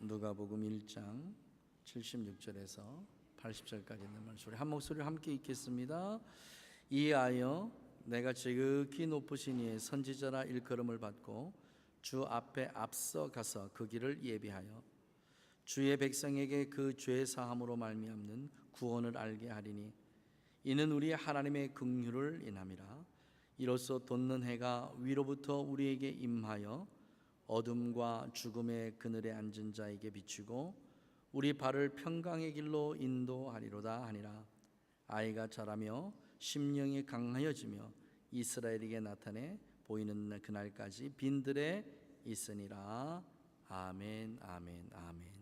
누가복음 1장 76절에서 80절까지 있는 말씀, 우리 한 목소리로 함께 읽겠습니다. 이하여 내가 지극히 높으신 이의 선지자라 일컬음을 받고 주 앞에 앞서 가서 그 길을 예비하여 주의 백성에게 그 죄 사함으로 말미암는 구원을 알게 하리니 이는 우리 하나님의 긍휼을 인함이라. 이로써 돋는 해가 위로부터 우리에게 임하여 어둠과 죽음의 그늘에 앉은 자에게 비추고 우리 발을 평강의 길로 인도하리로다 하니라. 아이가 자라며 심령이 강하여지며 이스라엘에게 나타내 보이는 그날까지 빈들에 있으니라. 아멘, 아멘, 아멘.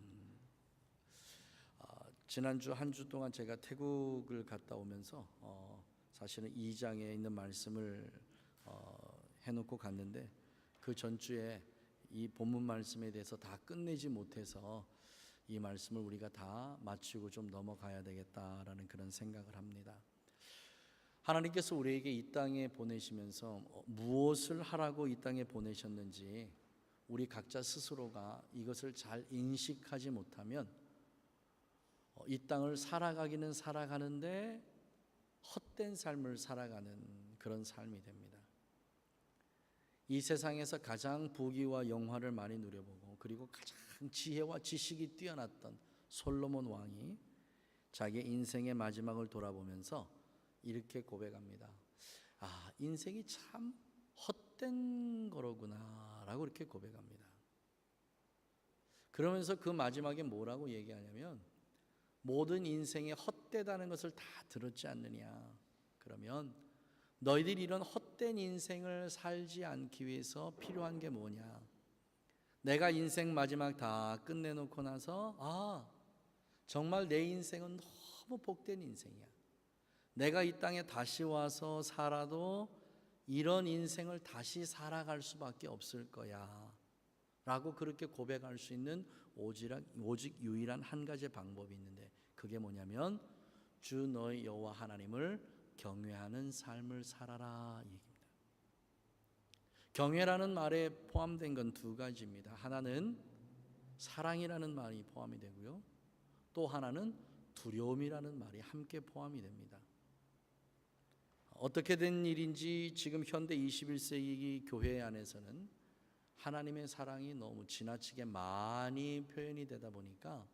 지난주 한 주 동안 제가 태국을 갔다 오면서 사실은 2장에 있는 말씀을 해놓고 갔는데 그 전주에 이 본문 말씀에 대해서 다 끝내지 못해서 이 말씀을 우리가 다 마치고 좀 넘어가야 되겠다라는 그런 생각을 합니다. 하나님께서 우리에게 이 땅에 보내시면서 무엇을 하라고 이 땅에 보내셨는지 우리 각자 스스로가 이것을 잘 인식하지 못하면 이 땅을 살아가기는 살아가는데 헛된 삶을 살아가는 그런 삶이 됩니다. 이 세상에서 가장 부귀와 영화를 많이 누려보고 그리고 가장 지혜와 지식이 뛰어났던 솔로몬 왕이 자기 인생의 마지막을 돌아보면서 이렇게 고백합니다. 아, 인생이 참 헛된 거로구나 라고 이렇게 고백합니다. 그러면서 그 마지막에 뭐라고 얘기하냐면 모든 인생이 헛되다는 것을 다 들었지 않느냐. 그러면 너희들이 이런 헛된 인생을 살지 않기 위해서 필요한 게 뭐냐. 내가 인생 마지막 다 끝내놓고 나서 정말 내 인생은 너무 복된 인생이야. 내가 이 땅에 다시 와서 살아도 이런 인생을 다시 살아갈 수밖에 없을 거야 라고 그렇게 고백할 수 있는 오직 유일한 한 가지 방법이 있는데 그게 뭐냐면 주 너희 여호와 하나님을 경외하는 삶을 살아라 얘기입니다. 경외라는 말에 포함된 건 두 가지입니다. 하나는 사랑이라는 말이 포함이 되고요. 또 하나는 두려움이라는 말이 함께 포함이 됩니다. 어떻게 된 일인지 지금 현대 21세기 교회 안에서는 하나님의 사랑이 너무 지나치게 많이 표현이 되다 보니까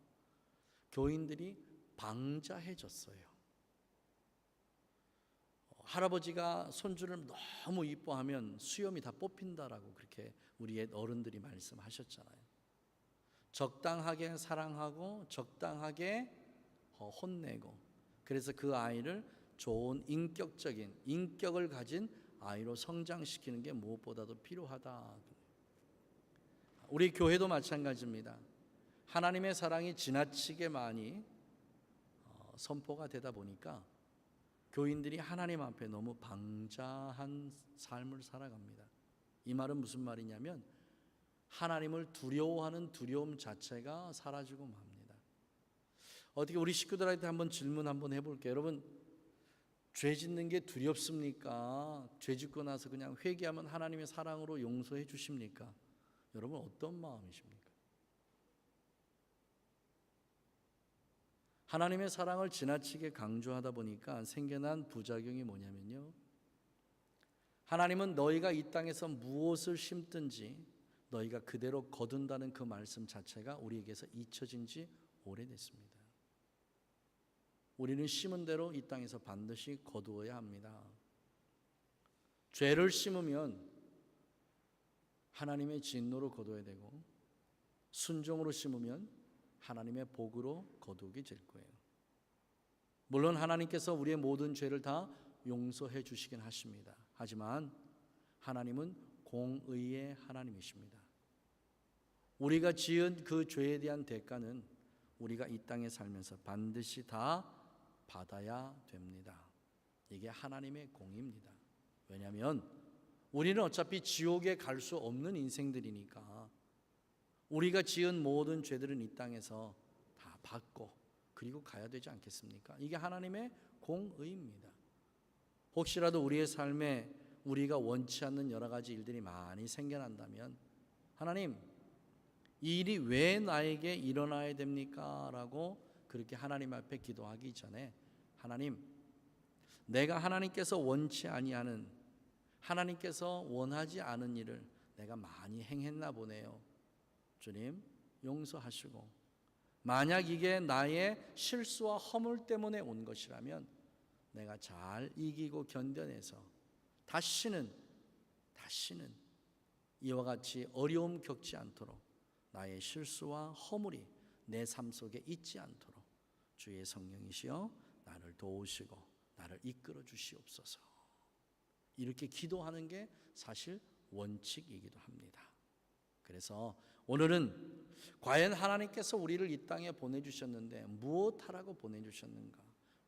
교인들이 방자해졌어요. 할아버지가 손주를 너무 이뻐하면 수염이 다 뽑힌다라고 그렇게 우리 옛 어른들이 말씀하셨잖아요. 적당하게 사랑하고 적당하게 혼내고 그래서 그 아이를 좋은 인격적인 인격을 가진 아이로 성장시키는 게 무엇보다도 필요하다. 우리 교회도 마찬가지입니다. 하나님의 사랑이 지나치게 많이 선포가 되다 보니까 교인들이 하나님 앞에 너무 방자한 삶을 살아갑니다. 이 말은 무슨 말이냐면 하나님을 두려워하는 두려움 자체가 사라지고 맙니다. 어떻게 우리 식구들한테 한번 질문 한번 해볼게요. 여러분, 죄 짓는 게 두렵습니까? 죄 짓고 나서 그냥 회개하면 하나님의 사랑으로 용서해 주십니까? 여러분 어떤 마음이십니까? 하나님의 사랑을 지나치게 강조하다 보니까 생겨난 부작용이 뭐냐면요, 하나님은 너희가 이 땅에서 무엇을 심든지 너희가 그대로 거둔다는 그 말씀 자체가 우리에게서 잊혀진 지 오래됐습니다. 우리는 심은 대로 이 땅에서 반드시 거두어야 합니다. 죄를 심으면 하나님의 진노로 거둬야 되고 순종으로 심으면 하나님의 복으로 거두게 될 거예요. 물론 하나님께서 우리의 모든 죄를 다 용서해 주시긴 하십니다. 하지만 하나님은 공의의 하나님이십니다. 우리가 지은 그 죄에 대한 대가는 우리가 이 땅에 살면서 반드시 다 받아야 됩니다. 이게 하나님의 공의입니다. 왜냐하면 우리는 어차피 지옥에 갈 수 없는 인생들이니까 우리가 지은 모든 죄들은 이 땅에서 다 받고 그리고 가야 되지 않겠습니까? 이게 하나님의 공의입니다. 혹시라도 우리의 삶에 우리가 원치 않는 여러 가지 일들이 많이 생겨난다면 하나님, 이 일이 왜 나에게 일어나야 됩니까? 라고 그렇게 하나님 앞에 기도하기 전에 하나님, 내가 하나님께서 원치 아니하는, 하나님께서 원하지 않은 일을 내가 많이 행했나 보네요. 주님 용서하시고, 만약 이게 나의 실수와 허물 때문에 온 것이라면 내가 잘 이기고 견뎌내서 다시는 이와 같이 어려움 겪지 않도록, 나의 실수와 허물이 내 삶 속에 있지 않도록 주의 성령이시여 나를 도우시고 나를 이끌어 주시옵소서. 이렇게 기도하는 게 사실 원칙이기도 합니다. 그래서 오늘은 과연 하나님께서 우리를 이 땅에 보내주셨는데 무엇하라고 보내주셨는가,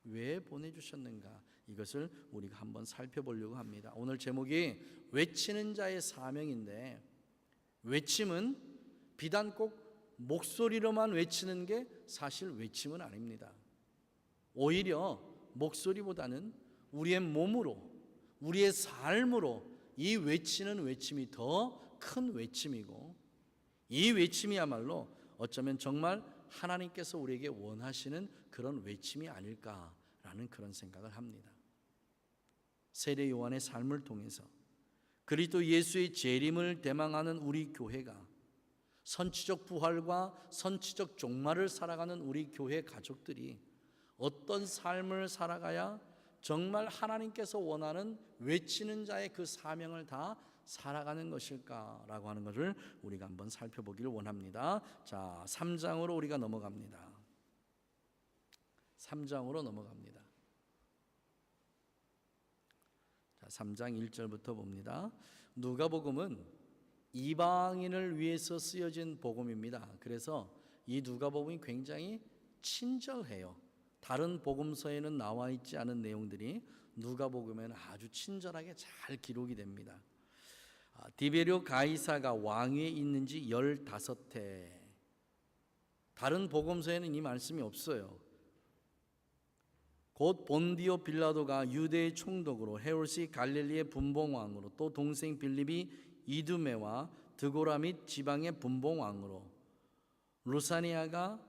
왜 보내주셨는가, 이것을 우리가 한번 살펴보려고 합니다. 오늘 제목이 외치는 자의 사명인데, 외침은 비단 꼭 목소리로만 외치는 게 사실 외침은 아닙니다. 오히려 목소리보다는 우리의 몸으로, 우리의 삶으로 이 외치는 외침이 더 큰 외침이고, 이 외침이야말로 어쩌면 정말 하나님께서 우리에게 원하시는 그런 외침이 아닐까라는 그런 생각을 합니다. 세례 요한의 삶을 통해서 그리스도 예수의 재림을 대망하는 우리 교회가, 선지적 부활과 선지적 종말을 살아가는 우리 교회 가족들이 어떤 삶을 살아가야 정말 하나님께서 원하는 외치는 자의 그 사명을 다 살아가는 것일까라고 하는 것을 우리가 한번 살펴보기를 원합니다. 자, 3장으로 우리가 넘어갑니다. 3장으로 넘어갑니다. 자, 3장 1절부터 봅니다. 누가복음은 이방인을 위해서 쓰여진 복음입니다. 그래서 이 누가복음이 굉장히 친절해요. 다른 복음서에는 나와 있지 않은 내용들이 누가복음에는 아주 친절하게 잘 기록이 됩니다. 디베리오 가이사가 왕위에 있는 지 15해. 다른 복음서에는 이 말씀이 없어요. 곧 본디오 빌라도가 유대의 총독으로, 헤롯이 갈릴리의 분봉왕으로, 또 동생 빌립이 이두메와 드고라 및 지방의 분봉왕으로, 루사니아가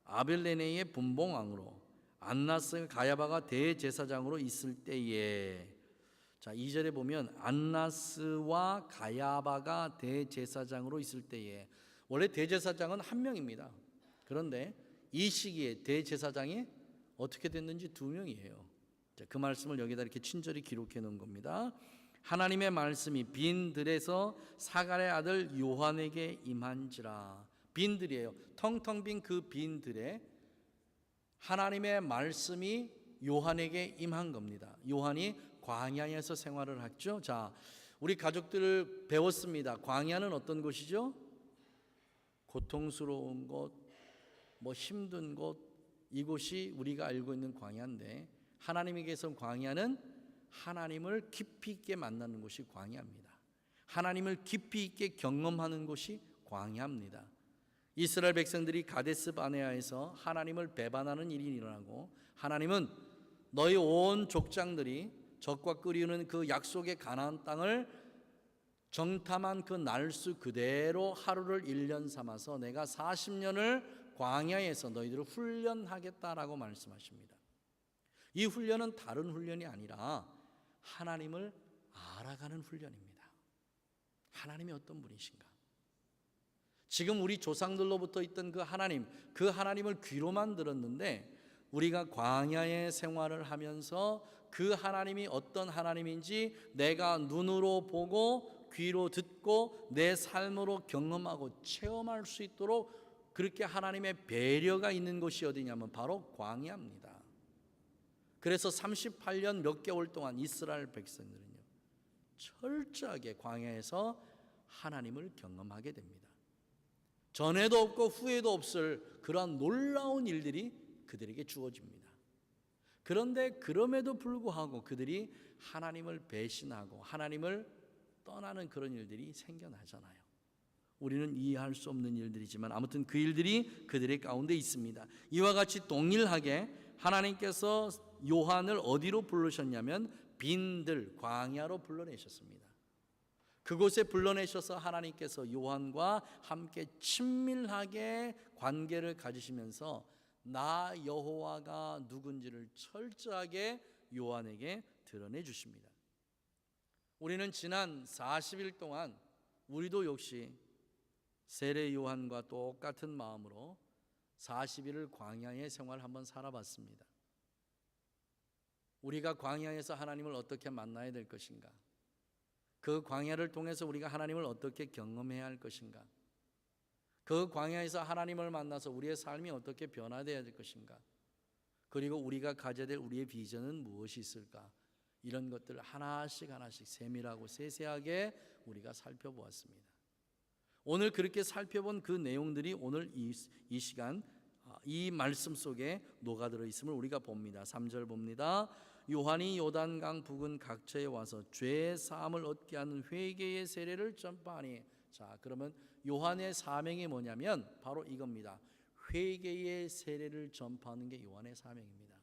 아벨레네의 분봉왕으로, 안나스 가야바가 대제사장으로 있을 때에, 자, 2절에 보면 안나스와 가야바가 대제사장으로 있을 때에, 원래 대제사장은 한 명입니다. 그런데 이 시기에 대제사장이 어떻게 됐는지 2명이에요. 자, 그 말씀을 여기다 이렇게 친절히 기록해 놓은 겁니다. 하나님의 말씀이 빈 들에서 사갈의 아들 요한에게 임한지라. 빈 들이에요. 텅텅 빈 그 빈 들에 하나님의 말씀이 요한에게 임한 겁니다. 요한이 광야에서 생활을 했죠. 자, 우리 가족들 배웠습니다. 광야는 어떤 곳이죠? 고통스러운 곳, 힘든 곳, 이곳이 우리가 알고 있는 광야인데, 하나님에게서 광야는 하나님을 깊이 있게 만나는 곳이 광야입니다. 하나님을 깊이 있게 경험하는 곳이 광야입니다. 이스라엘 백성들이 가데스 바네아에서 하나님을 배반하는 일이 일어나고, 하나님은 너희 온 족장들이 적과 끓이는 그 약속의 가나안 땅을 정탐한 그 날수 그대로 하루를 1년 삼아서 내가 40년을 광야에서 너희들을 훈련하겠다라고 말씀하십니다. 이 훈련은 다른 훈련이 아니라 하나님을 알아가는 훈련입니다. 하나님이 어떤 분이신가? 지금 우리 조상들로부터 있던 그 하나님을 귀로만 들었는데, 우리가 광야의 생활을 하면서 그 하나님이 어떤 하나님인지 내가 눈으로 보고 귀로 듣고 내 삶으로 경험하고 체험할 수 있도록 그렇게 하나님의 배려가 있는 곳이 어디냐면 바로 광야입니다. 그래서 38년 몇 개월 동안 이스라엘 백성들은요, 철저하게 광야에서 하나님을 경험하게 됩니다. 전에도 없고 후에도 없을 그러한 놀라운 일들이 그들에게 주어집니다. 그런데 그럼에도 불구하고 그들이 하나님을 배신하고 하나님을 떠나는 그런 일들이 생겨나잖아요. 우리는 이해할 수 없는 일들이지만 아무튼 그 일들이 그들의 가운데 있습니다. 이와 같이 동일하게 하나님께서 요한을 어디로 부르셨냐면 빈들, 광야로 불러내셨습니다. 그곳에 불러내셔서 하나님께서 요한과 함께 친밀하게 관계를 가지시면서 나 여호와가 누군지를 철저하게 요한에게 드러내 주십니다. 우리는 지난 40일 동안 우리도 역시 세례 요한과 똑같은 마음으로 40일을 광야의 생활을 한번 살아봤습니다. 우리가 광야에서 하나님을 어떻게 만나야 될 것인가? 그 광야를 통해서 우리가 하나님을 어떻게 경험해야 할 것인가? 그 광야에서 하나님을 만나서 우리의 삶이 어떻게 변화되어야 될 것인가? 그리고 우리가 가져야 될 우리의 비전은 무엇이 있을까? 이런 것들을 하나씩 세밀하고 세세하게 우리가 살펴보았습니다. 오늘 그렇게 살펴본 그 내용들이 오늘 이 시간 이 말씀 속에 녹아들어 있음을 우리가 봅니다. 3절 봅니다. 요한이 요단강 부근 각처에 와서 죄 사함을 얻게 하는 회개의 세례를 전파하니. 자, 그러면 요한의 사명이 뭐냐면 바로 이겁니다. 회개의 세례를 전파하는 게 요한의 사명입니다.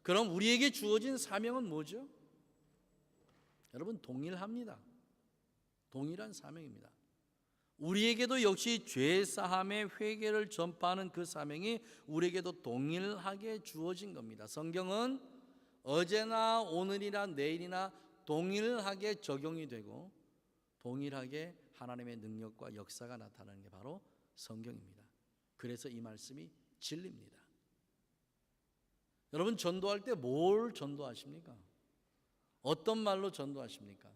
그럼 우리에게 주어진 사명은 뭐죠? 여러분, 동일합니다. 동일한 사명입니다. 우리에게도 역시 죄사함의 회개를 전파하는 그 사명이 우리에게도 동일하게 주어진 겁니다. 성경은 어제나 오늘이나 내일이나 동일하게 적용이 되고 동일하게 하나님의 능력과 역사가 나타나는 게 바로 성경입니다. 그래서 이 말씀이 진리입니다. 여러분, 전도할 때 뭘 전도하십니까? 어떤 말로 전도하십니까?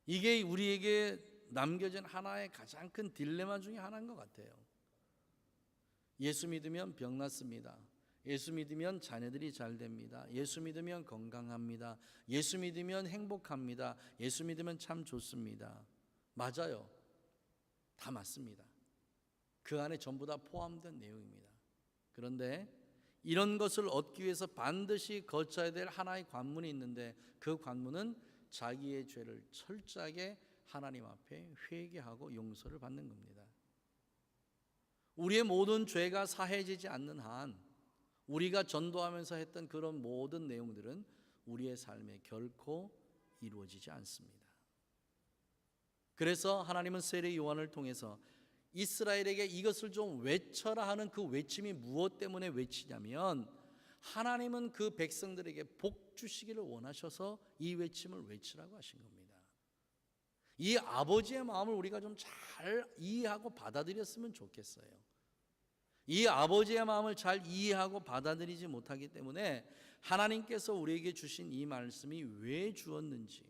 이게 우리에게 남겨진 하나의 가장 큰 딜레마 중에 하나인 것 같아요. 예수 믿으면 병 낫습니다. 예수 믿으면 자녀들이 잘 됩니다. 예수 믿으면 건강합니다. 예수 믿으면 행복합니다. 예수 믿으면 참 좋습니다. 맞아요. 다 맞습니다. 그 안에 전부 다 포함된 내용입니다. 그런데 이런 것을 얻기 위해서 반드시 거쳐야 될 하나의 관문이 있는데 그 관문은 자기의 죄를 철저하게 하나님 앞에 회개하고 용서를 받는 겁니다. 우리의 모든 죄가 사해지지 않는 한 우리가 전도하면서 했던 그런 모든 내용들은 우리의 삶에 결코 이루어지지 않습니다. 그래서 하나님은 세례 요한을 통해서 이스라엘에게 이것을 좀 외쳐라 하는 그 외침이 무엇 때문에 외치냐면 하나님은 그 백성들에게 복 주시기를 원하셔서 이 외침을 외치라고 하신 겁니다. 이 아버지의 마음을 우리가 좀 잘 이해하고 받아들였으면 좋겠어요. 이 아버지의 마음을 잘 이해하고 받아들이지 못하기 때문에 하나님께서 우리에게 주신 이 말씀이 왜 주었는지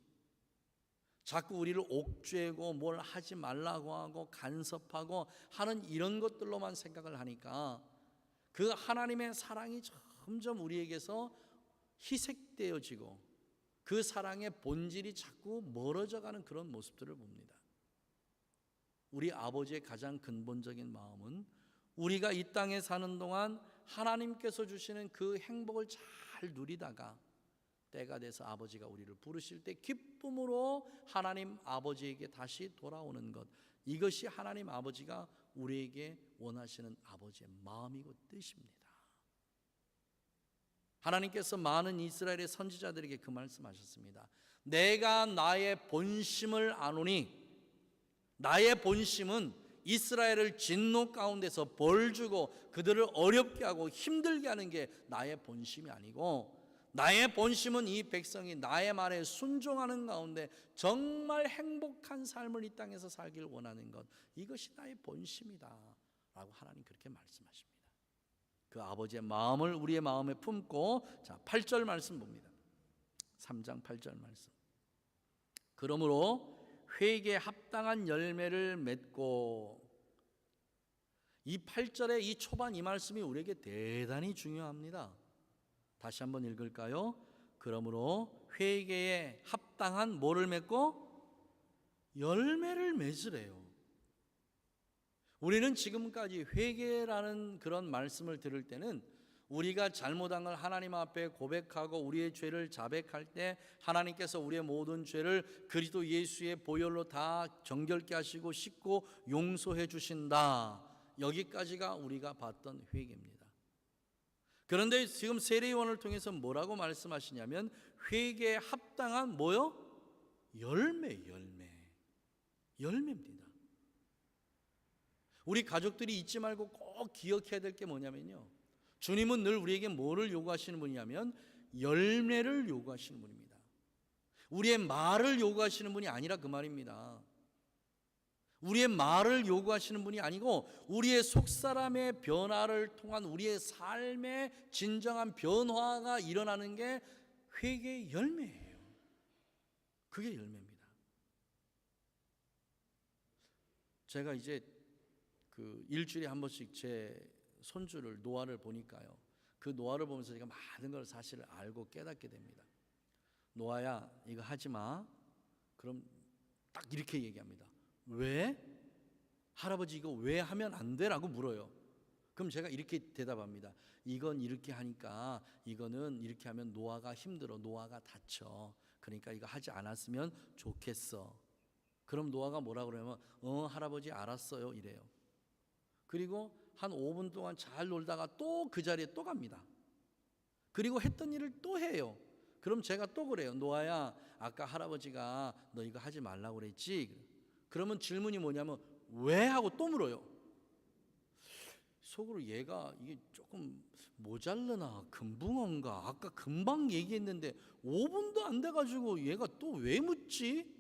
자꾸 우리를 옥죄고 뭘 하지 말라고 하고 간섭하고 하는 이런 것들로만 생각을 하니까 그 하나님의 사랑이 점점 우리에게서 희색되어지고 그 사랑의 본질이 자꾸 멀어져가는 그런 모습들을 봅니다. 우리 아버지의 가장 근본적인 마음은 우리가 이 땅에 사는 동안 하나님께서 주시는 그 행복을 잘 누리다가 때가 돼서 아버지가 우리를 부르실 때 기쁨으로 하나님 아버지에게 다시 돌아오는 것, 이것이 하나님 아버지가 우리에게 원하시는 아버지의 마음이고 뜻입니다. 하나님께서 많은 이스라엘의 선지자들에게 그 말씀하셨습니다. 내가 나의 본심을 아노니, 나의 본심은 이스라엘을 진노 가운데서 벌 주고 그들을 어렵게 하고 힘들게 하는 게 나의 본심이 아니고, 나의 본심은 이 백성이 나의 말에 순종하는 가운데 정말 행복한 삶을 이 땅에서 살길 원하는 것, 이것이 나의 본심이다 라고 하나님 그렇게 말씀하십니다. 그 아버지의 마음을 우리의 마음에 품고, 자 8절 말씀 봅니다. 3장 8절 말씀. 그러므로 회개에 합당한 열매를 맺고, 이 8절의 이 초반 이 말씀이 우리에게 대단히 중요합니다. 다시 한번 읽을까요? 그러므로 회개에 합당한 뭐를 맺고? 열매를 맺으래요. 우리는 지금까지 회개라는 그런 말씀을 들을 때는 우리가 잘못한 걸 하나님 앞에 고백하고 우리의 죄를 자백할 때 하나님께서 우리의 모든 죄를 그리스도 예수의 보혈로 다 정결케 하시고 씻고 용서해 주신다, 여기까지가 우리가 봤던 회개입니다. 그런데 지금 세례요한을 통해서 뭐라고 말씀하시냐면 회개에 합당한 뭐요? 열매입니다. 우리 가족들이 잊지 말고 꼭 기억해야 될 게 뭐냐면요, 주님은 늘 우리에게 뭐를 요구하시는 분이냐면 열매를 요구하시는 분입니다. 우리의 말을 요구하시는 분이 아니라 그 말입니다. 우리의 말을 요구하시는 분이 아니고 우리의 속사람의 변화를 통한 우리의 삶의 진정한 변화가 일어나는 게 회개의 열매예요. 그게 열매입니다. 제가 이제 그 일주일에 한 번씩 제 손주를, 노아를 보니까요, 그 노아를 보면서 제가 많은 걸 사실 알고 깨닫게 됩니다. 노아야, 이거 하지 마. 그럼 딱 이렇게 얘기합니다. 왜? 할아버지 이거 왜 하면 안 돼? 라고 물어요. 그럼 제가 이렇게 대답합니다. 이건 이렇게 하니까, 이거는 이렇게 하면 노아가 힘들어, 노아가 다쳐. 그러니까 이거 하지 않았으면 좋겠어. 그럼 노아가 뭐라 그러냐면 할아버지 알았어요 이래요. 그리고 한 5분 동안 잘 놀다가 또 그 자리에 또 갑니다. 그리고 했던 일을 또 해요. 그럼 제가 또 그래요. 노아야, 아까 할아버지가 너 이거 하지 말라고 그랬지? 그러면 질문이 뭐냐면 왜? 하고 또 물어요. 속으로 얘가 이게 조금 모자르나 금붕어인가, 아까 금방 얘기했는데 5분도 안 돼가지고 얘가 또 왜 묻지?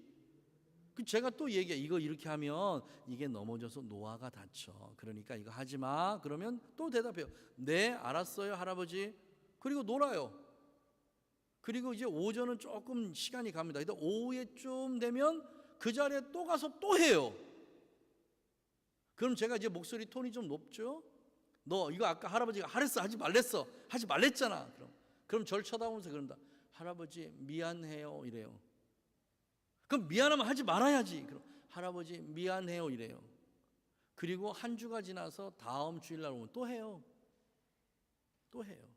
제가 또 얘기해. 이거 이렇게 하면 이게 넘어져서 노아가 다쳐. 그러니까 이거 하지 마. 그러면 또 대답해요. 네, 알았어요 할아버지. 그리고 놀아요. 그리고 이제 오전은 조금 시간이 갑니다. 근데 오후에쯤 되면 그 자리에 또 가서 또 해요. 그럼 제가 이제 목소리 톤이 좀 높죠? 너 이거 아까 할아버지가 하랬어, 하지 말랬어, 하지 말랬잖아. 그럼 절 쳐다보면서 그런다. 할아버지 미안해요 이래요. 그럼 미안하면 하지 말아야지. 그럼 할아버지 미안해요 이래요. 그리고 한 주가 지나서 다음 주일날 오면 또 해요. 또 해요.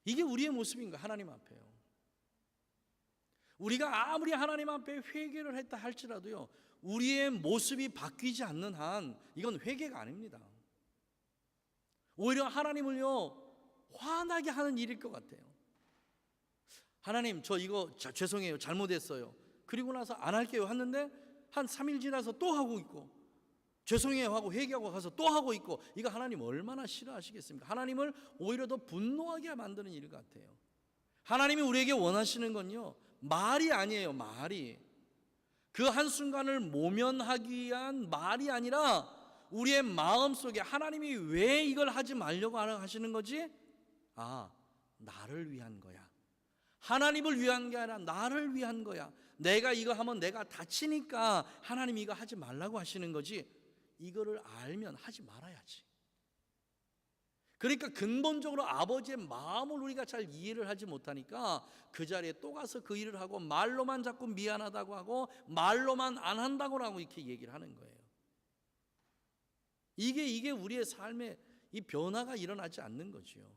이게 우리의 모습인가? 하나님 앞에요. 우리가 아무리 하나님 앞에 회개를 했다 할지라도요, 우리의 모습이 바뀌지 않는 한 이건 회개가 아닙니다. 오히려 하나님을요 화나게 하는 일일 것 같아요. 하나님 저 이거 죄송해요, 잘못했어요. 그리고 나서 안 할게요 하는데 한 3일 지나서 또 하고 있고, 죄송해요 하고 회개하고 가서 또 하고 있고, 이거 하나님 얼마나 싫어하시겠습니까? 하나님을 오히려 더 분노하게 만드는 일 같아요. 하나님이 우리에게 원하시는 건요, 말이 아니에요. 말이, 그 한순간을 모면하기 위한 말이 아니라 우리의 마음속에 하나님이 왜 이걸 하지 말려고 하시는 거지? 아, 나를 위한 거야. 하나님을 위한 게 아니라 나를 위한 거야. 내가 이거 하면 내가 다치니까 하나님이 이거 하지 말라고 하시는 거지. 이거를 알면 하지 말아야지. 그러니까 근본적으로 아버지의 마음을 우리가 잘 이해를 하지 못하니까 그 자리에 또 가서 그 일을 하고 말로만 자꾸 미안하다고 하고 말로만 안 한다고 하고 이렇게 얘기를 하는 거예요. 이게 우리의 삶에 이 변화가 일어나지 않는 거지요.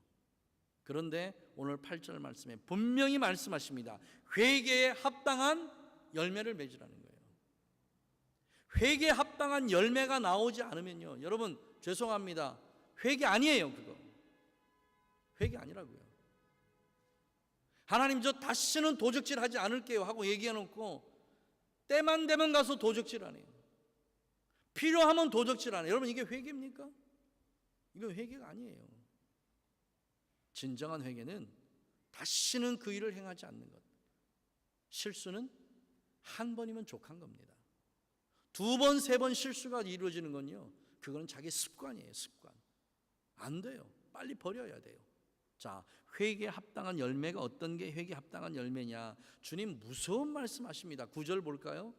그런데 오늘 8절 말씀에 분명히 말씀하십니다. 회개에 합당한 열매를 맺으라는 거예요. 회개에 합당한 열매가 나오지 않으면요, 여러분 죄송합니다, 회개 아니에요. 그거 회개 아니라고요. 하나님 저 다시는 도적질 하지 않을게요 하고 얘기해놓고 때만 되면 가서 도적질 안 해요. 필요하면 도적질 안 해요. 여러분 이게 회개입니까? 이건 회개가 아니에요. 진정한 회개는 다시는 그 일을 행하지 않는 것. 실수는 한 번이면 족한 겁니다. 2번, 3번 실수가 이루어지는 건요, 그거는 자기 습관이에요. 습관. 안 돼요. 빨리 버려야 돼요. 자, 회개에 합당한 열매가 어떤 게 회개에 합당한 열매냐? 주님 무서운 말씀하십니다. 9절 볼까요?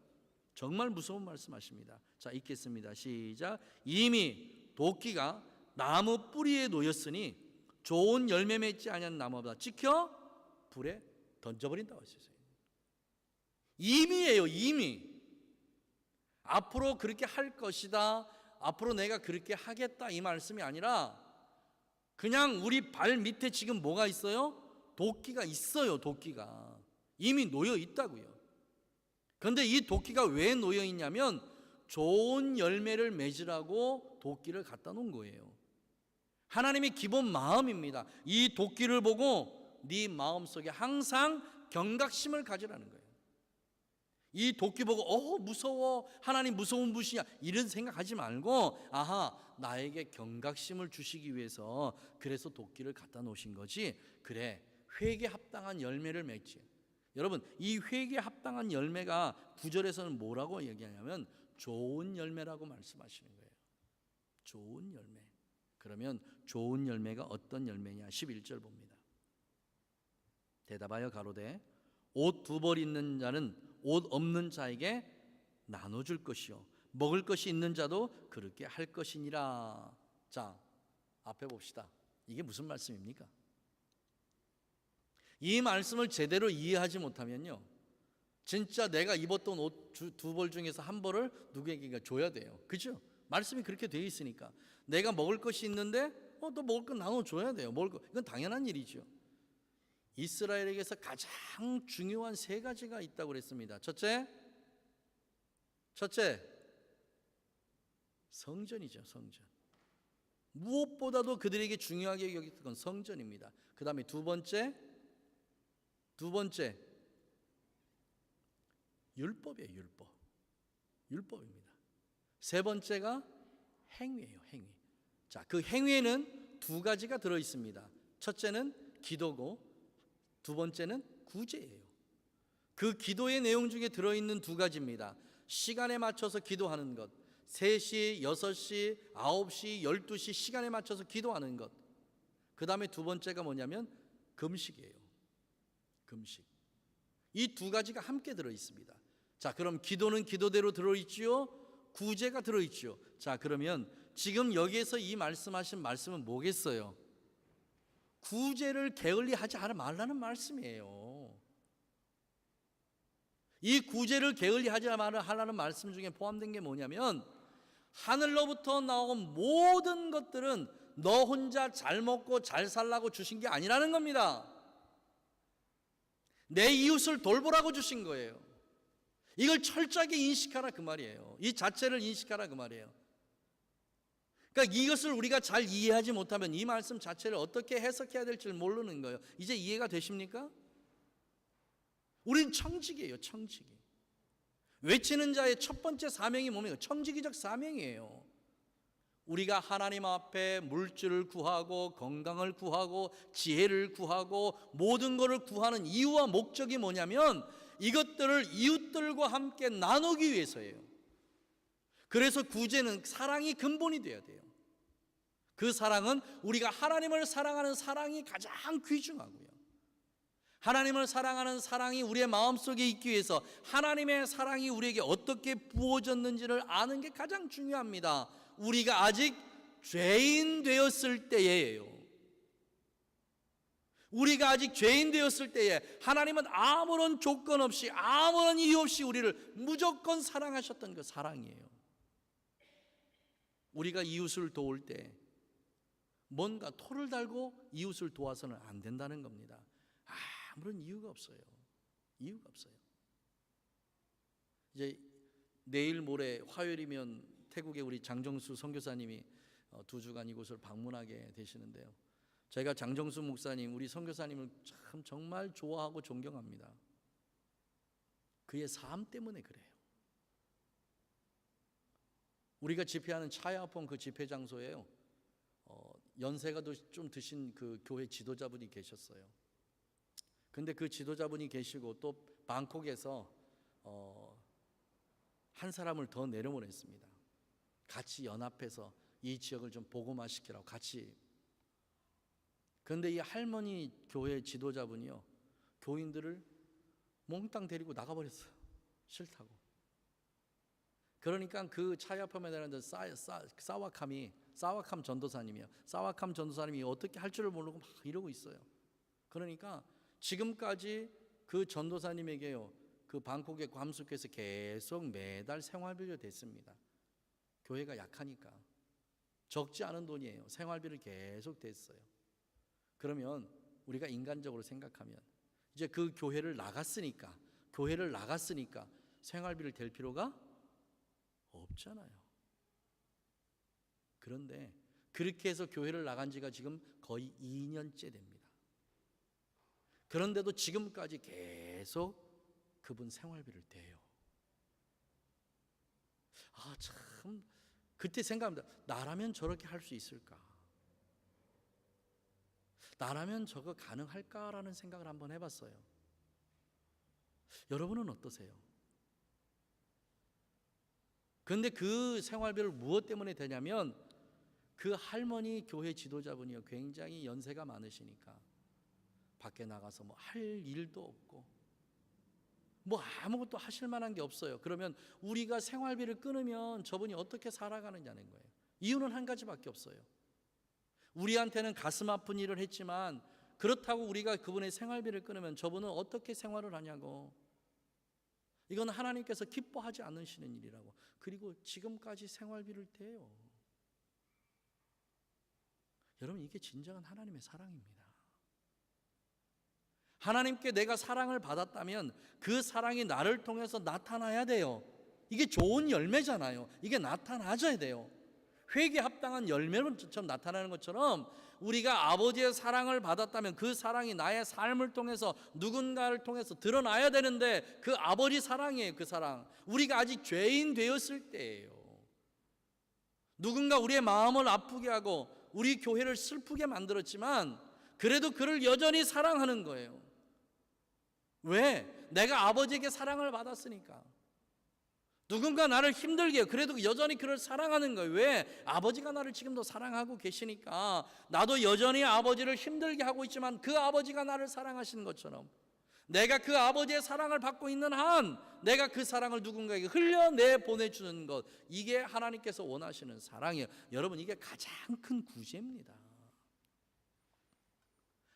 정말 무서운 말씀하십니다. 자, 읽겠습니다. 시작. 이미 도끼가 나무 뿌리에 놓였으니 좋은 열매 맺지 아니한 나무보다 찍혀 불에 던져버린다고 하셨어요. 이미예요. 이미. 앞으로 그렇게 할 것이다, 앞으로 내가 그렇게 하겠다, 이 말씀이 아니라 그냥 우리 발 밑에 지금 뭐가 있어요? 도끼가 있어요. 도끼가 이미 놓여 있다고요. 그런데 이 도끼가 왜 놓여 있냐면 좋은 열매를 맺으라고 도끼를 갖다 놓은 거예요. 하나님의 기본 마음입니다. 이 도끼를 보고 네 마음속에 항상 경각심을 가지라는 거예요. 이 도끼 보고 무서워, 하나님 무서운 분이야, 이런 생각하지 말고 나에게 경각심을 주시기 위해서 그래서 도끼를 갖다 놓으신 거지. 그래, 회개에 합당한 열매를 맺지. 여러분, 이 회개에 합당한 열매가 9절에서는 뭐라고 얘기하냐면 좋은 열매라고 말씀하시는 거예요. 좋은 열매. 그러면 좋은 열매가 어떤 열매냐? 11절 봅니다. 대답하여 가로되 옷 두 벌 있는 자는 옷 없는 자에게 나눠줄 것이요 먹을 것이 있는 자도 그렇게 할 것이니라. 자, 앞에 봅시다. 이게 무슨 말씀입니까? 이 말씀을 제대로 이해하지 못하면요, 진짜 내가 입었던 옷 두 벌 중에서 한 벌을 누구에게 줘야 돼요. 그죠? 말씀이 그렇게 되어 있으니까. 내가 먹을 것이 있는데 또 먹을 건 나눠줘야 돼요. 먹을 거, 이건 당연한 일이죠. 이스라엘에게서 가장 중요한 세 가지가 있다고 그랬습니다. 첫째, 성전이죠. 성전. 무엇보다도 그들에게 중요하게 여겼던 건 성전입니다. 그 다음에 두 번째 율법이에요. 율법입니다. 세 번째가 행위예요. 행위. 자, 그 행위에는 두 가지가 들어 있습니다. 첫째는 기도고 두 번째는 구제예요. 그 기도의 내용 중에 들어있는 두 가지입니다. 시간에 맞춰서 기도하는 것, 3시, 6시, 9시, 12시 시간에 맞춰서 기도하는 것. 그 다음에 두 번째가 뭐냐면 금식이에요. 금식. 이 두 가지가 함께 들어있습니다. 자, 그럼 기도는 기도대로 들어있지요, 구제가 들어있지요. 자, 그러면 지금 여기에서 이 말씀하신 말씀은 뭐겠어요? 구제를 게을리하지 말라는 말씀이에요. 이 구제를 게을리하지 말라는 말씀 중에 포함된 게 뭐냐면 하늘로부터 나온 모든 것들은 너 혼자 잘 먹고 잘 살라고 주신 게 아니라는 겁니다. 내 이웃을 돌보라고 주신 거예요. 이걸 철저하게 인식하라 그 말이에요. 이 자체를 인식하라 그 말이에요. 그러니까 이것을 우리가 잘 이해하지 못하면 이 말씀 자체를 어떻게 해석해야 될지 모르는 거예요. 이제 이해가 되십니까? 우린 청직이에요. 청직이. 외치는 자의 첫 번째 사명이 뭡니까? 청지기적 사명이에요. 우리가 하나님 앞에 물질을 구하고 건강을 구하고 지혜를 구하고 모든 것을 구하는 이유와 목적이 뭐냐면 이것들을 이웃들과 함께 나누기 위해서예요. 그래서 구제는 사랑이 근본이 되어야 돼요. 그 사랑은 우리가 하나님을 사랑하는 사랑이 가장 귀중하고요. 하나님을 사랑하는 사랑이 우리의 마음속에 있기 위해서 하나님의 사랑이 우리에게 어떻게 부어졌는지를 아는 게 가장 중요합니다. 우리가 아직 죄인 되었을 때예요. 우리가 아직 죄인 되었을 때에 하나님은 아무런 조건 없이 아무런 이유 없이 우리를 무조건 사랑하셨던 그 사랑이에요. 우리가 이웃을 도울 때 뭔가 토를 달고 이웃을 도와서는 안 된다는 겁니다. 아무런 이유가 없어요. 이유가 없어요. 이제 내일 모레 화요일이면 태국에 우리 장정수 선교사님이 2주간 이곳을 방문하게 되시는데요. 제가 장정수 목사님, 우리 선교사님을 참 정말 좋아하고 존경합니다. 그의 삶 때문에 그래요. 우리가 집회하는 차야폰 그 집회 장소에요. 연세가 좀 드신 그 교회 지도자분이 계셨어요. 근데 그 지도자분이 계시고 또 방콕에서 한 사람을 더 내려보냈습니다. 같이 연합해서 이 지역을 좀 복음화시키라고 같이. 그런데 이 할머니 교회 지도자분이요, 교인들을 몽땅 데리고 나가버렸어요. 싫다고. 그러니까 그 차야팜에 대한 사와캄 전도사님이요. 사와캄 전도사님이 어떻게 할 줄을 모르고 막 이러고 있어요. 그러니까 지금까지 그 전도사님에게요, 그 방콕의 감수께서 계속 매달 생활비를 댔습니다. 교회가 약하니까 적지 않은 돈이에요. 생활비를 계속 댔어요. 그러면 우리가 인간적으로 생각하면 이제 그 교회를 나갔으니까 생활비를 댈 필요가 없잖아요. 그런데 그렇게 해서 교회를 나간 지가 지금 거의 2년째 됩니다. 그런데도 지금까지 계속 그분 생활비를 대요. 참 그때 생각합니다. 나라면 저렇게 할 수 있을까? 나라면 저거 가능할까라는 생각을 한번 해봤어요. 여러분은 어떠세요? 그런데 그 생활비를 무엇 때문에 되냐면 그 할머니 교회 지도자분이요, 굉장히 연세가 많으시니까 밖에 나가서 뭐 할 일도 없고 뭐 아무것도 하실 만한 게 없어요. 그러면 우리가 생활비를 끊으면 저분이 어떻게 살아가느냐는 거예요. 이유는 한 가지밖에 없어요. 우리한테는 가슴 아픈 일을 했지만 그렇다고 우리가 그분의 생활비를 끊으면 저분은 어떻게 생활을 하냐고. 이건 하나님께서 기뻐하지 않으시는 일이라고. 그리고 지금까지 생활비를 대요. 여러분, 이게 진정한 하나님의 사랑입니다. 하나님께 내가 사랑을 받았다면 그 사랑이 나를 통해서 나타나야 돼요. 이게 좋은 열매잖아요. 이게 나타나줘야 돼요. 회개에 합당한 열매처럼 나타나는 것처럼 우리가 아버지의 사랑을 받았다면 그 사랑이 나의 삶을 통해서 누군가를 통해서 드러나야 되는데 그 아버지 사랑이에요. 그 사랑. 우리가 아직 죄인 되었을 때예요. 누군가 우리의 마음을 아프게 하고 우리 교회를 슬프게 만들었지만 그래도 그를 여전히 사랑하는 거예요. 왜? 내가 아버지에게 사랑을 받았으니까. 누군가 나를 힘들게 해요. 그래도 여전히 그를 사랑하는 거예요. 왜? 아버지가 나를 지금도 사랑하고 계시니까. 나도 여전히 아버지를 힘들게 하고 있지만 그 아버지가 나를 사랑하시는 것처럼 내가 그 아버지의 사랑을 받고 있는 한 내가 그 사랑을 누군가에게 흘려내 보내주는 것, 이게 하나님께서 원하시는 사랑이에요. 여러분, 이게 가장 큰 구제입니다.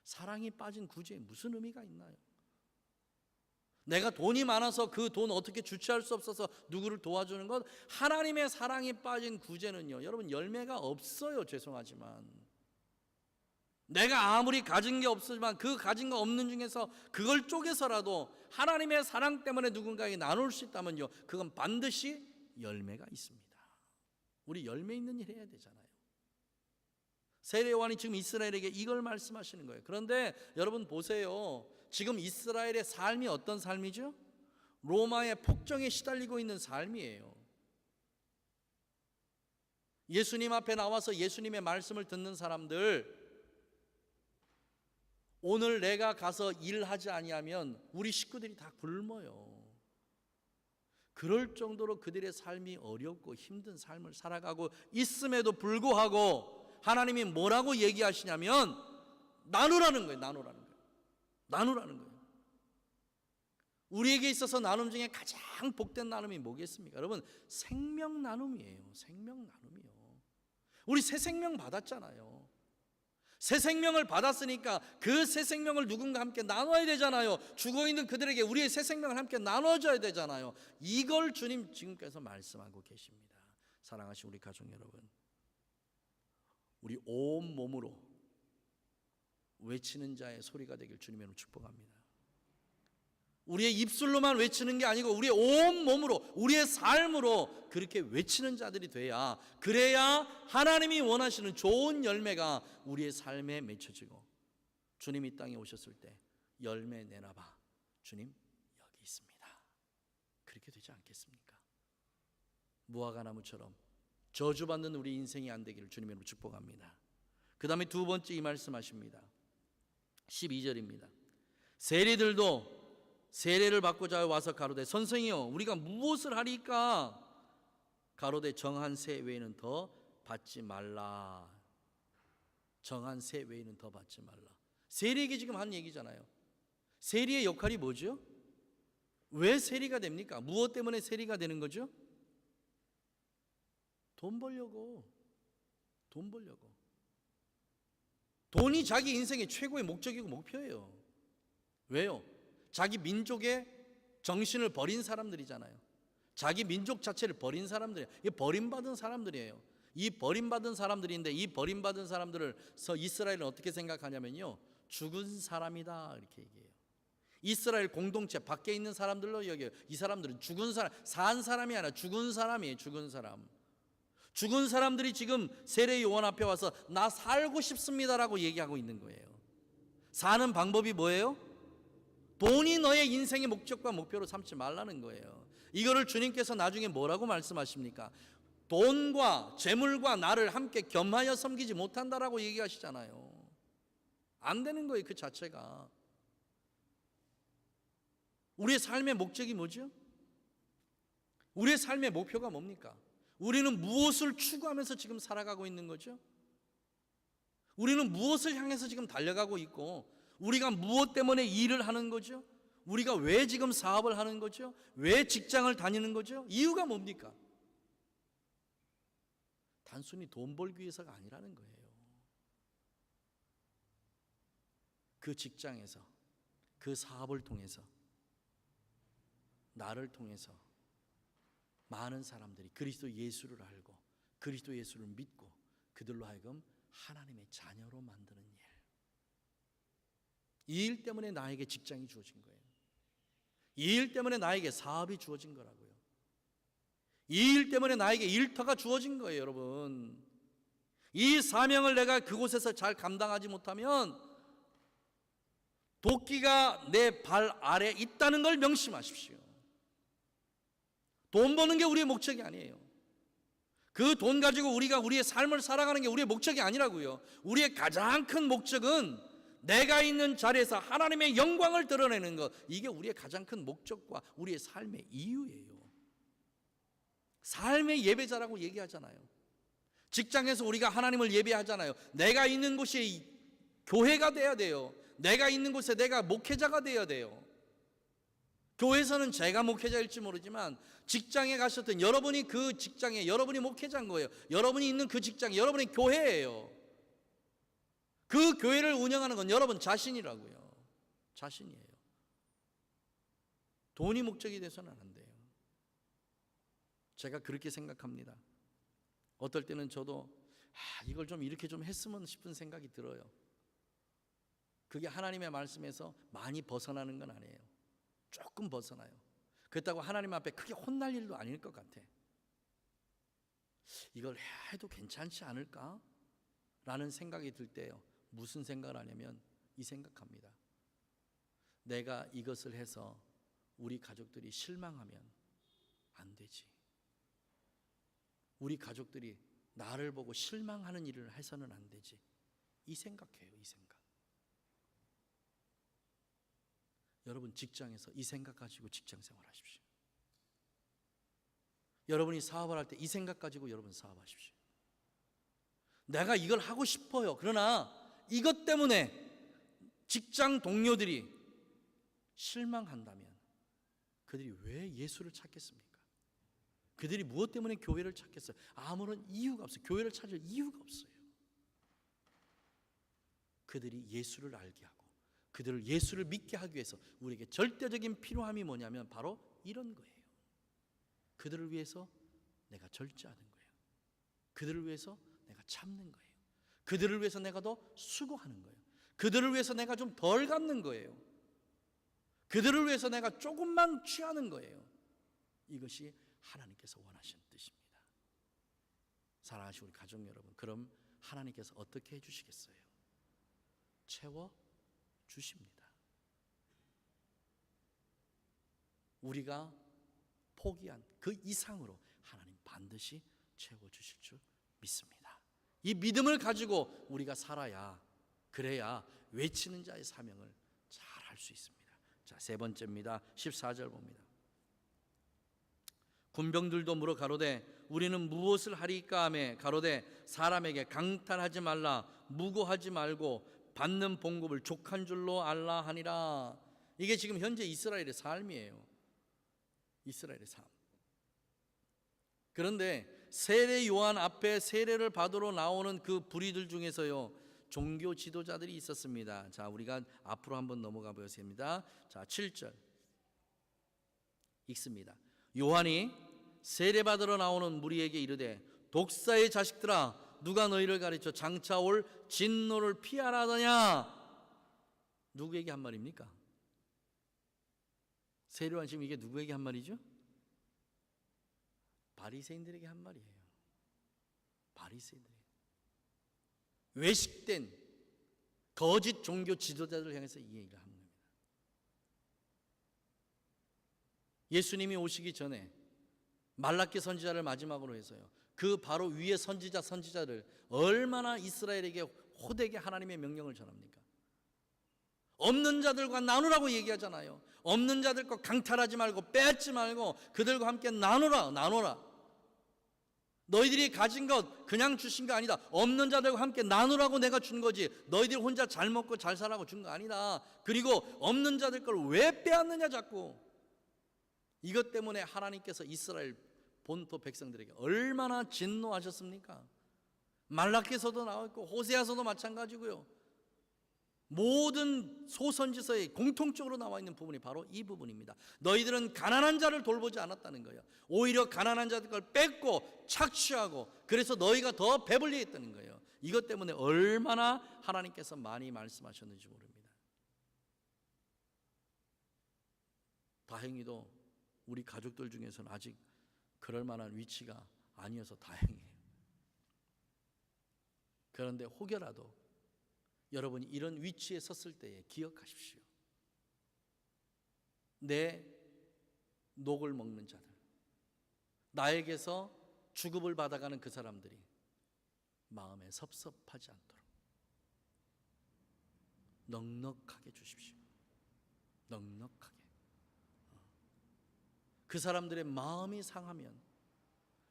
사랑이 빠진 구제에 무슨 의미가 있나요? 내가 돈이 많아서 그 돈 어떻게 주체할 수 없어서 누구를 도와주는 것, 하나님의 사랑이 빠진 구제는요, 여러분 열매가 없어요. 죄송하지만 내가 아무리 가진 게 없지만 그 가진 거 없는 중에서 그걸 쪼개서라도 하나님의 사랑 때문에 누군가에게 나눌 수 있다면요, 그건 반드시 열매가 있습니다. 우리 열매 있는 일 해야 되잖아요. 세례 요한이 지금 이스라엘에게 이걸 말씀하시는 거예요. 그런데 여러분 보세요. 지금 이스라엘의 삶이 어떤 삶이죠? 로마의 폭정에 시달리고 있는 삶이에요. 예수님 앞에 나와서 예수님의 말씀을 듣는 사람들, 오늘 내가 가서 일하지 아니하면 우리 식구들이 다 굶어요. 그럴 정도로 그들의 삶이 어렵고 힘든 삶을 살아가고 있음에도 불구하고 하나님이 뭐라고 얘기하시냐면 나누라는 거예요. 나누라는 거예요. 우리에게 있어서 나눔 중에 가장 복된 나눔이 뭐겠습니까? 여러분, 생명 나눔이에요. 생명 나눔이요. 우리 새 생명 받았잖아요. 새 생명을 받았으니까 그 새 생명을 누군가 함께 나눠야 되잖아요. 죽어있는 그들에게 우리의 새 생명을 함께 나눠줘야 되잖아요. 이걸 주님 지금께서 말씀하고 계십니다. 사랑하신 우리 가족 여러분, 우리 온 몸으로 외치는 자의 소리가 되길 주님의 이름으로 축복합니다. 우리의 입술로만 외치는 게 아니고 우리의 온 몸으로, 우리의 삶으로 그렇게 외치는 자들이 돼야, 그래야 하나님이 원하시는 좋은 열매가 우리의 삶에 맺혀지고 주님이 이 땅에 오셨을 때 열매 내놔봐, 주님 여기 있습니다, 그렇게 되지 않겠습니까? 무화과나무처럼 저주받는 우리 인생이 안 되기를 주님의 이름으로 축복합니다. 그 다음에 두 번째 이 말씀하십니다. 12절입니다. 세리들도 세례를 받고자 와서 가로되 선생이여 우리가 무엇을 하리까? 가로되 정한 세 외에는 더 받지 말라. 정한 세 외에는 더 받지 말라. 세리에게 지금 한 얘기잖아요. 세리의 역할이 뭐죠? 왜 세리가 됩니까? 무엇 때문에 세리가 되는 거죠? 돈 벌려고. 돈이 자기 인생의 최고의 목적이고 목표예요. 왜요? 자기 민족의 정신을 버린 사람들이잖아요. 자기 민족 자체를 버린 사람들이에요. 이 버림받은 사람들이에요. 이 버림받은 사람들인데, 이 버림받은 사람들을 이스라엘은 어떻게 생각하냐면요, 죽은 사람이다 이렇게 얘기해요. 이스라엘 공동체 밖에 있는 사람들로 여겨요. 이 사람들은 죽은 사람, 산 사람이 아니라 죽은 사람이에요. 죽은 사람. 죽은 사람들이 지금 세례 요한 앞에 와서 나 살고 싶습니다라고 얘기하고 있는 거예요. 사는 방법이 뭐예요? 돈이 너의 인생의 목적과 목표로 삼지 말라는 거예요. 이거를 주님께서 나중에 뭐라고 말씀하십니까? 돈과 재물과 나를 함께 겸하여 섬기지 못한다라고 얘기하시잖아요. 안 되는 거예요, 그 자체가. 우리의 삶의 목적이 뭐죠? 우리의 삶의 목표가 뭡니까? 우리는 무엇을 추구하면서 지금 살아가고 있는 거죠? 우리는 무엇을 향해서 지금 달려가고 있고, 우리가 무엇 때문에 일을 하는 거죠? 우리가 왜 지금 사업을 하는 거죠? 왜 직장을 다니는 거죠? 이유가 뭡니까? 단순히 돈 벌기 위해서가 아니라는 거예요. 그 직장에서, 그 사업을 통해서, 나를 통해서 많은 사람들이 그리스도 예수를 알고 그리스도 예수를 믿고 그들로 하여금 하나님의 자녀로 만드는 일. 이 일 때문에 나에게 직장이 주어진 거예요. 이 일 때문에 나에게 사업이 주어진 거라고요. 이 일 때문에 나에게 일터가 주어진 거예요, 여러분. 이 사명을 내가 그곳에서 잘 감당하지 못하면 도끼가 내 발 아래 있다는 걸 명심하십시오. 돈 버는 게 우리의 목적이 아니에요. 그 돈 가지고 우리가 우리의 삶을 살아가는 게 우리의 목적이 아니라고요. 우리의 가장 큰 목적은 내가 있는 자리에서 하나님의 영광을 드러내는 것. 이게 우리의 가장 큰 목적과 우리의 삶의 이유예요. 삶의 예배자라고 얘기하잖아요. 직장에서 우리가 하나님을 예배하잖아요. 내가 있는 곳이 교회가 돼야 돼요. 내가 있는 곳에 내가 목회자가 돼야 돼요. 교회에서는 제가 목회자일지 모르지만 직장에 가셨던 여러분이 그 직장에 여러분이 목회자인 거예요. 여러분이 있는 그 직장이 여러분의 교회예요. 그 교회를 운영하는 건 여러분 자신이라고요. 자신이에요. 돈이 목적이 돼서는 안 돼요. 제가 그렇게 생각합니다. 어떨 때는 저도 이걸 좀 이렇게 좀 했으면 싶은 생각이 들어요. 그게 하나님의 말씀에서 많이 벗어나는 건 아니에요. 조금 벗어나요. 그렇다고 하나님 앞에 크게 혼날 일도 아닐 것 같아. 이걸 해도 괜찮지 않을까? 라는 생각이 들 때요. 무슨 생각을 하냐면 이 생각합니다. 내가 이것을 해서 우리 가족들이 실망하면 안 되지. 우리 가족들이 나를 보고 실망하는 일을 해서는 안 되지. 이 생각해요, 이 생각. 여러분 직장에서 이 생각 가지고 직장 생활하십시오. 여러분이 사업을 할 때 이 생각 가지고 여러분 사업하십시오. 내가 이걸 하고 싶어요. 그러나 이것 때문에 직장 동료들이 실망한다면 그들이 왜 예수를 찾겠습니까? 그들이 무엇 때문에 교회를 찾겠어요? 아무런 이유가 없어요. 교회를 찾을 이유가 없어요. 그들이 예수를 알게 하고 그들을 예수를 믿게 하기 위해서 우리에게 절대적인 필요함이 뭐냐면 바로 이런 거예요. 그들을 위해서 내가 절제하는 거예요. 그들을 위해서 내가 참는 거예요. 그들을 위해서 내가 더 수고하는 거예요. 그들을 위해서 내가 좀 덜 갚는 거예요. 그들을 위해서 내가 조금만 취하는 거예요. 이것이 하나님께서 원하시는 뜻입니다. 사랑하시는 우리 가족 여러분, 그럼 하나님께서 어떻게 해주시겠어요? 채워 주십니다. 우리가 포기한 그 이상으로 하나님 반드시 채워주실 줄 믿습니다. 이 믿음을 가지고 우리가 살아야, 그래야 외치는 자의 사명을 잘 할 수 있습니다. 자, 세 번째입니다. 14절 봅니다. 군병들도 물어 가로되 우리는 무엇을 하리까 하매 가로되 사람에게 강탈하지 말라 무고하지 말고 받는 봉급을 족한 줄로 알라 하니라. 이게 지금 현재 이스라엘의 삶이에요. 이스라엘의 삶. 그런데 세례 요한 앞에 세례를 받으러 나오는 그 부리들 중에서요 종교 지도자들이 있었습니다. 자, 우리가 앞으로 한번 넘어가 보겠습니다. 자, 7절 읽습니다. 요한이 세례 받으러 나오는 무리에게 이르되 독사의 자식들아 누가 너희를 가르쳐 장차 올 진노를 피하라 하더냐. 누구에게 한 말입니까? 세례 요한 지금 이게 누구에게 한 말이죠? 바리새인들에게 한 말이에요. 바리새인들, 외식된 거짓 종교 지도자들을 향해서 이 얘기를 하는 겁니다. 예수님이 오시기 전에 말라기 선지자를 마지막으로 해서요, 그 바로 위에 선지자를 얼마나 이스라엘에게 호되게 하나님의 명령을 전합니까? 없는 자들과 나누라고 얘기하잖아요. 없는 자들과 강탈하지 말고 뺏지 말고 그들과 함께 나누라. 너희들이 가진 것 그냥 주신 거 아니다. 없는 자들과 함께 나누라고 내가 준 거지. 너희들이 혼자 잘 먹고 잘 살라고 준 거 아니다. 그리고 없는 자들 걸 왜 빼앗느냐 자꾸. 이것 때문에 하나님께서 이스라엘 본토 백성들에게 얼마나 진노하셨습니까? 말라기서도 나왔고 호세아서도 마찬가지고요. 모든 소선지서에 공통적으로 나와 있는 부분이 바로 이 부분입니다. 너희들은 가난한 자를 돌보지 않았다는 거예요. 오히려 가난한 자들 걸 뺏고 착취하고, 그래서 너희가 더 배불리 했다는 거예요. 이것 때문에 얼마나 하나님께서 많이 말씀하셨는지 모릅니다. 다행히도 우리 가족들 중에서는 아직 그럴 만한 위치가 아니어서 다행이에요. 그런데 혹여라도 여러분이 이런 위치에 섰을 때에 기억하십시오. 내 녹을 먹는 자들, 나에게서 주급을 받아가는 그 사람들이 마음에 섭섭하지 않도록 넉넉하게 주십시오. 넉넉하게. 그 사람들의 마음이 상하면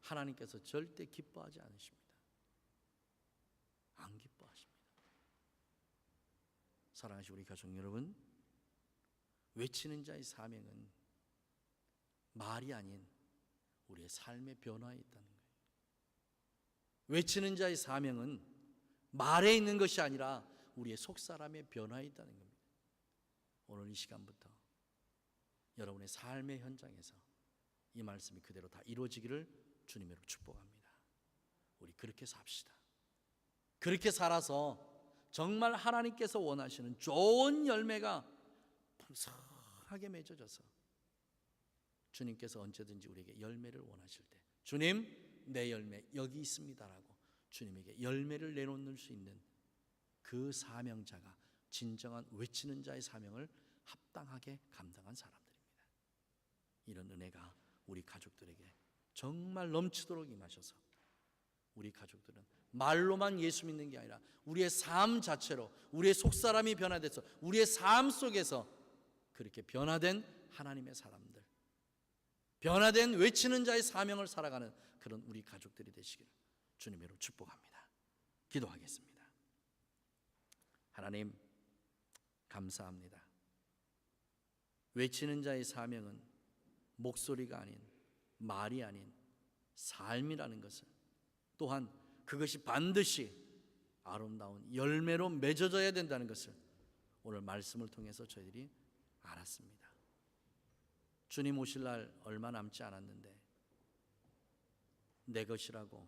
하나님께서 절대 기뻐하지 않으십니다. 안 기뻐하십니다. 사랑하시는 우리 가족 여러분, 외치는 자의 사명은 말이 아닌 우리의 삶의 변화에 있다는 거예요. 외치는 자의 사명은 말에 있는 것이 아니라 우리의 속사람의 변화에 있다는 겁니다. 오늘 이 시간부터 여러분의 삶의 현장에서 이 말씀이 그대로 다 이루어지기를 주님으로 축복합니다. 우리 그렇게 삽시다. 그렇게 살아서 정말 하나님께서 원하시는 좋은 열매가 풍성하게 맺어져서 주님께서 언제든지 우리에게 열매를 원하실 때, 주님 내 열매 여기 있습니다라고 주님에게 열매를 내놓을 수 있는 그 사명자가 진정한 외치는 자의 사명을 합당하게 감당한 사람들입니다. 이런 은혜가 우리 가족들에게 정말 넘치도록 임하셔서 우리 가족들은 말로만 예수 믿는 게 아니라 우리의 삶 자체로 우리의 속사람이 변화돼서 우리의 삶 속에서 그렇게 변화된 하나님의 사람들, 변화된 외치는 자의 사명을 살아가는 그런 우리 가족들이 되시기를 주님으로 축복합니다. 기도하겠습니다. 하나님 감사합니다. 외치는 자의 사명은 목소리가 아닌, 말이 아닌 삶이라는 것을, 또한 그것이 반드시 아름다운 열매로 맺어져야 된다는 것을 오늘 말씀을 통해서 저희들이 알았습니다. 주님 오실 날 얼마 남지 않았는데 내 것이라고,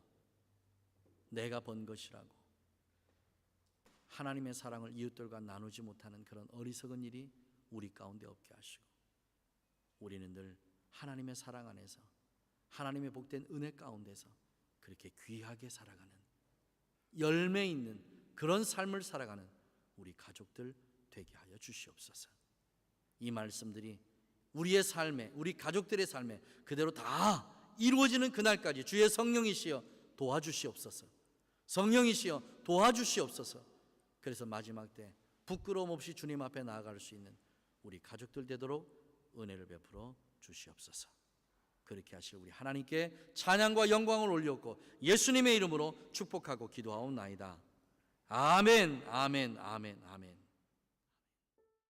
내가 번 것이라고 하나님의 사랑을 이웃들과 나누지 못하는 그런 어리석은 일이 우리 가운데 없게 하시고, 우리는 늘 하나님의 사랑 안에서 하나님의 복된 은혜 가운데서 그렇게 귀하게 살아가는, 열매 있는 그런 삶을 살아가는 우리 가족들 되게 하여 주시옵소서. 이 말씀들이 우리의 삶에, 우리 가족들의 삶에 그대로 다 이루어지는 그날까지 주의 성령이시여 도와주시옵소서. 성령이시여 도와주시옵소서. 그래서 마지막 때 부끄러움 없이 주님 앞에 나아갈 수 있는 우리 가족들 되도록 은혜를 베풀어 주시옵소서. 그렇게 하실 우리 하나님께 찬양과 영광을 올렸고 예수님의 이름으로 축복하고 기도하옵나이다. 아멘, 아멘, 아멘, 아멘.